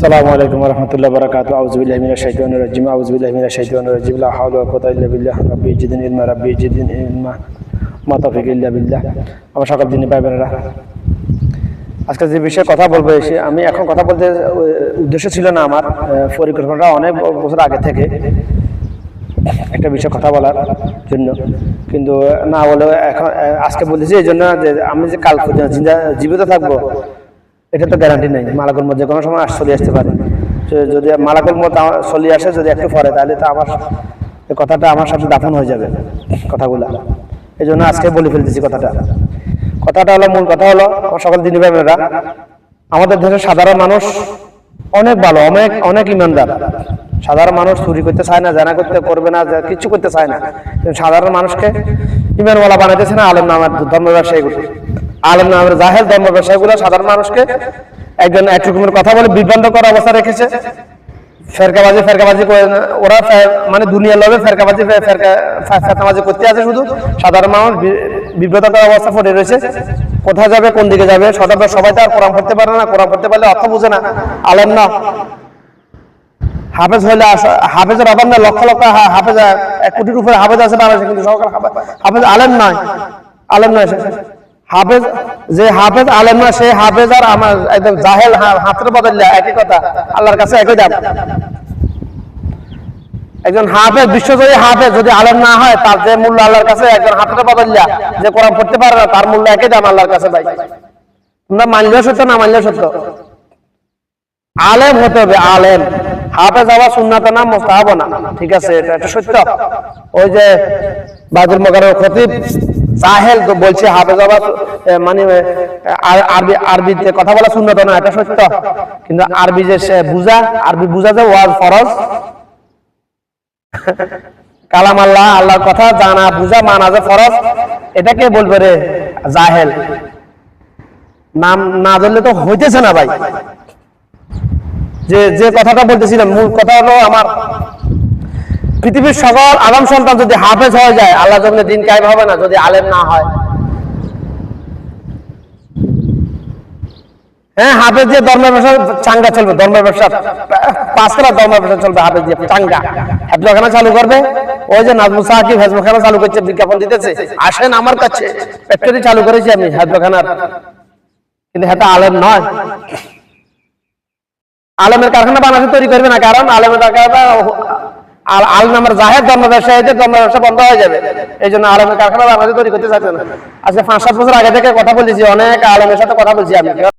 আসসালামু আলাইকুম ওয়া রাহমাতুল্লাহি ওয়া বারাকাতুহু। আউযু বিল্লাহি মিনাশ শাইতানির রাজিম। আউযু বিল্লাহি মিনাশ শাইতানির রাজিম। লা হাওলা ওয়া কুওয়াতা ইল্লা বিল্লাহ। রাব্বি জিদনি ইলমা, রাব্বি জিদনি ইলমা। মা তাওফীক ইল্লা বিল্লাহ। আমার সকল দিনী ভাই বোনেরা, আজকে যে বিষয়ে কথা বলবো, আমি এখন কথা বলতে উদ্দেশ্য ছিল না আমার, পরিকল্পনাটা অনেক বছর আগে থেকে একটা বিষয়ে কথা বলার জন্য, কিন্তু না বলে এখন আজকে বলেছি এই জন্য যে আমি যে কাল জীবিত থাকবো এটা তো গ্যারান্টি নেই। মালাকুল মত যে কোনো সময় চলে আসতে পারে। যদি মালাকুল মত চলে আসে যদি একটু পরে, তাহলে তো আমার কথাটা আমার সাথে দাফন হয়ে যাবে কথাগুলো। এই জন্য আজকে বলে ফেলতেছি কথাটা হলো, মূল কথা হলো, আমার সকল দিনী ভাই বোনেরা, আমাদের দেশের সাধারণ মানুষ অনেক ভালো, অনেক ইমানদার। সাধারণ মানুষ চুরি করতে চায় না, জানা করবে না, কিছু করতে চায় না। সাধারণ মানুষকে ইমানওয়ালা বানাইতেছে না আলেম নামের ধর্ম ব্যবসায়ীগুলো, আলেম নামের জাহেল ধর্ম ব্যবসায়ীগুলো সাধারণ মানুষকে একজন এক রকমের কথা বলে বিভ্রান্ত করার অবস্থা রেখেছে। ফেরকাবাজি করে ওরা, মানে দুনিয়ার লোভে ফেরকাবাজি করতে আছে, শুধু সাধারণ মানুষ বিব্রত করার অবস্থা পড়ে রয়েছে। কোথায় যাবে, কোন দিকে যাবে, সবাই তো আর কোরআন পড়তে পারে না, কোরআন পড়তে পারলে অর্থ বুঝে না, আলেম না। হাফেজ হইলে হাফেজের অভাব না, লক্ষ লক্ষ হাফেজ, 1 কোটির উপরে হাফেজ আছে বাংলাদেশে, কিন্তু সরকার হাফেজ আলেম নয় হাফেজ। যে হাফেজ আলেম না, সে হাফেজ আর আমার একদম জাহেল হাতের বদলে একই কথা, আল্লাহর কাছে একই দাম। একজন হাফেজ, বিশ্বজয়ী হাফেজ যদি আলেম না হয়, তার যে মূল্য আল্লাহর কাছে, একজন হাতের বদলে যে কোরআন পড়তে পারে না, তার মূল্য একই দাম আল্লাহর কাছে। ভাই, তোমরা মানলেও সত্য, না মানলেও সত্য, আলেম হতে হবে, আলেম। হাফেজ হওয়া সুন্নাত না, মুস্তাহাব না, ঠিক আছে, এটা সত্য। ওই যে বাইতুল মুকাররমের খতিব জাহেল তো বলছে হাফেজ হওয়া মানে আরবিতে কথা বলা সুন্নাত না, এটা সত্য। কিন্তু আরবি যে আরবি বুঝা যে ওয়াজ ফরজ, কালাম আল্লাহর কথা জানা বুঝা মানা যে ফরজ, এটা কে বলবে রে? জাহেল। নাম না ধরলে তো হইতেছে না ভাই। যে কথাটা বলতেছিলাম, মূল কথা হলো, আমার পৃথিবীর সকল আদম সন্তান যদি হাফেজ হয়ে যায়, আল্লাহ জমিনে দিন কায়েম হবে না যদি আলেম না হয়। হ্যাঁ, হাফেজ দিয়ে ধর্মের ব্যবসা চাঙ্গা চলবে, ধর্মের ব্যবসা 5 কালা ধর্মের ব্যবসা চলবে, হাফেজ দিয়ে চাঙ্গা। হেফজখানা চালু করবে, ওই যে নাজমুল সাকিব হেফজখানা চালু করছে, বিজ্ঞাপন দিতেছে, আসেন আমার কাছে, ফ্যাক্টরি চালু করেছি আমি হেফজখানার, কিন্তু এটা আলেম নয়। আলেমের কারখানা বাংলাদেশে তৈরি করবে না, কারণ আলেমের আলেম আমার জাহের ধর্ম ব্যবসায়ীদের ধর্ম ব্যবসা বন্ধ হয়ে যাবে। এই জন্য আলেমের কারখানা বাংলাদেশে তৈরি করতে চাইছে না। আজকে 5-7 বছর আগে থেকে কথা বলেছি, অনেক আলেমের সাথে কথা বলছি আমি।